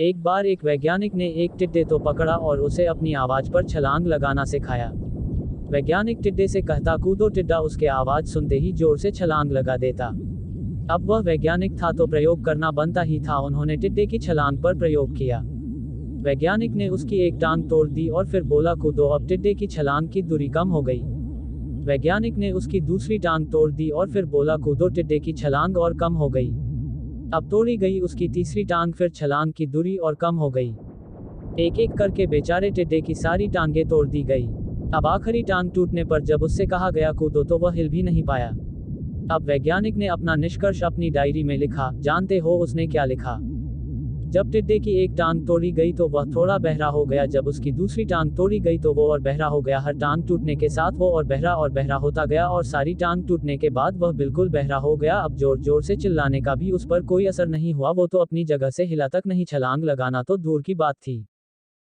एक बार एक वैज्ञानिक ने एक टिड्डे तो पकड़ा और उसे अपनी आवाज पर छलांग लगाना सिखाया। वैज्ञानिक टिड्डे से कहता कूदो, टिड्डा उसके आवाज सुनते ही जोर से छलांग लगा देता। अब वह वैज्ञानिक था तो प्रयोग करना बनता ही था। उन्होंने टिड्डे की छलांग पर प्रयोग किया। वैज्ञानिक ने उसकी एक टांग तोड़ दी और फिर बोला कूदो। अब टिड्डे की छलांग की दूरी कम हो गई। वैज्ञानिक ने उसकी दूसरी टांग तोड़ दी और फिर बोला कूदो। टिड्डे की छलांग और कम हो गई। अब तोड़ी गई उसकी तीसरी टांग, फिर छलांग की दूरी और कम हो गई। एक एक करके बेचारे टिड्डे की सारी टांगें तोड़ दी गई। अब आखिरी टांग टूटने पर जब उससे कहा गया कूदो तो वह हिल भी नहीं पाया। अब वैज्ञानिक ने अपना निष्कर्ष अपनी डायरी में लिखा। जानते हो उसने क्या लिखा? जब टिड्डे की एक टांग तोड़ी गई तो वह थोड़ा बहरा हो गया। जब उसकी दूसरी टांग तोड़ी गई तो वो और बहरा हो गया। हर टांग टूटने के साथ वो और बहरा होता गया और सारी टांग टूटने के बाद वह बिल्कुल बहरा हो गया। अब जोर जोर से चिल्लाने का भी उस पर कोई असर नहीं हुआ। वो तो अपनी जगह से हिला तक नहीं, छलांग लगाना तो दूर की बात थी।